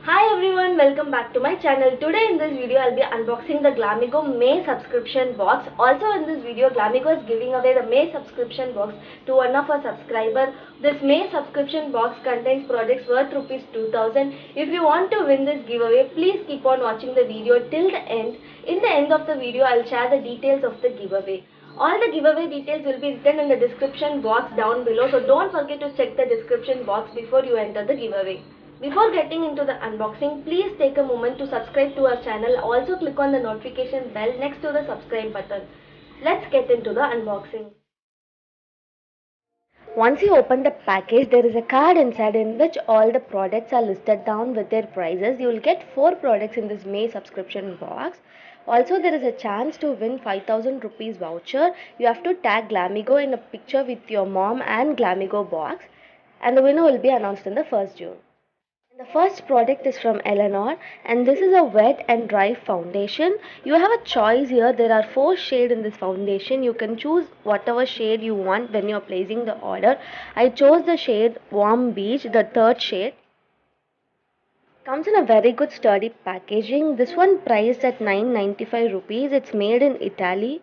Hi everyone, welcome back to my channel. Today in this video I'll be unboxing the Glamigo May subscription box. Also in this video Glamigo is giving away the May subscription box to one of our subscriber. This May subscription box contains products worth rupees 2000. If you want to win this giveaway, please keep on watching the video till the end. In the end of the video I'll share the details of the giveaway. All the giveaway details will be written in the description box down below, so don't forget to check the description box before you enter the giveaway. Before getting into the unboxing, please take a moment to subscribe to our channel. Also click on the notification bell next to the subscribe button. Let's get into the unboxing. Once you open the package, there is a card inside in which all the products are listed down with their prices. You will get 4 products in this May subscription box. Also, there is a chance to win 5000 rupees voucher. You have to tag Glamigo in a picture with your mom and Glamigo box, and the winner will be announced in the 1st June. The first product is from Eleanor, and this is a wet and dry foundation. You have a choice here. There are 4 shades in this foundation. You can choose whatever shade you want when you are placing the order. I chose the shade Warm Beach, the 3rd shade. Comes in a very good sturdy packaging. This one priced at 995 rupees. It's made in Italy.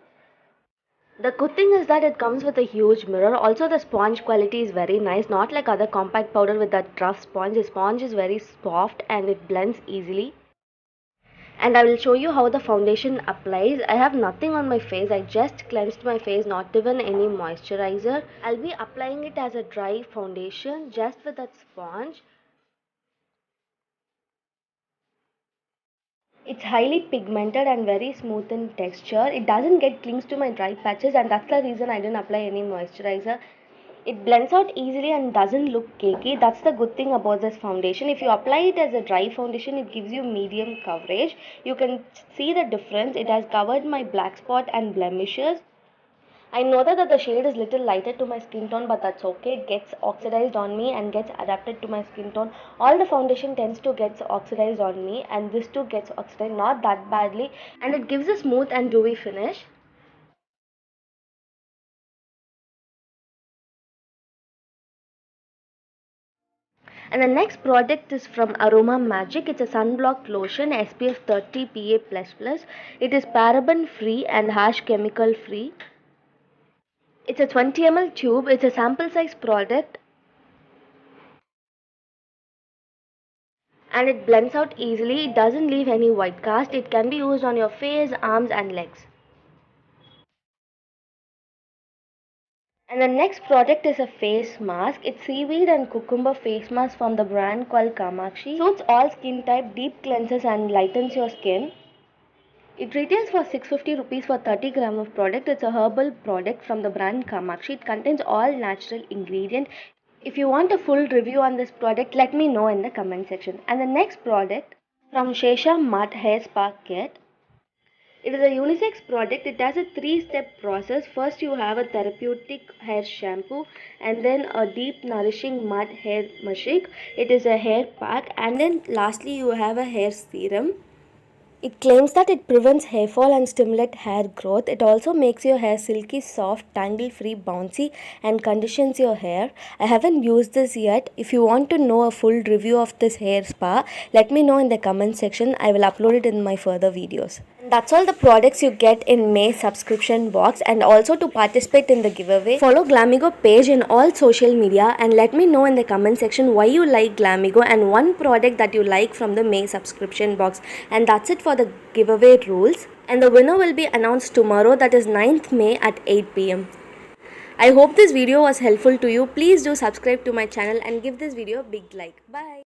The good thing is that it comes with a huge mirror. Also the sponge quality is very nice, not like other compact powder with that rough sponge. The sponge is very soft and it blends easily. And I will show you how the foundation applies. I have nothing on my face. I just cleansed my face, not even any moisturizer. I'll be applying it as a dry foundation just with that sponge. It's highly pigmented and very smooth in texture. It doesn't get clings to my dry patches, and that's the reason I didn't apply any moisturizer. It blends out easily and doesn't look cakey. That's the good thing about this foundation. If you apply it as a dry foundation, it gives you medium coverage. You can see the difference. It has covered my black spot and blemishes. I know that the shade is little lighter to my skin tone, but that's okay. It gets oxidized on me and gets adapted to my skin tone. All the foundation tends to get oxidized on me, and this too gets oxidized, not that badly, and it gives a smooth and dewy finish. And the next product is from Aroma Magic. It's a sunblock lotion SPF 30 PA++. It is paraben free and harsh chemical free. It's a 20 ml tube. It's a sample size product, and it blends out easily. It doesn't leave any white cast. It can be used on your face, arms and legs. And the next product is a face mask. It's seaweed and cucumber face mask from the brand called Kamakshi. Suits all skin type, deep cleanses and lightens your skin. It retails for 650 rupees for 30 grams of product. It's a herbal product from the brand Kamakshi. It contains all natural ingredients. If you want a full review on this product, let me know in the comment section. And the next product from Shesha Mud Hair Spa Kit. It is a unisex product. It has a 3-step process. First you have a therapeutic hair shampoo, and then a deep nourishing mud hair mashik. It is a hair pack, and then lastly you have a hair serum. It claims that it prevents hair fall and stimulates hair growth. It also makes your hair silky, soft, tangle-free, bouncy and conditions your hair. I haven't used this yet. If you want to know a full review of this hair spa, let me know in the comment section. I will upload it in my further videos. And that's all the products you get in May subscription box. And also to participate in the giveaway, follow Glamigo page in all social media and let me know in the comment section why you like Glamigo and one product that you like from the May subscription box. And that's it for the giveaway rules, and the winner will be announced tomorrow, that is 9th May at 8 p.m. I hope this video was helpful to you. Please do subscribe to my channel and give this video a big like. Bye.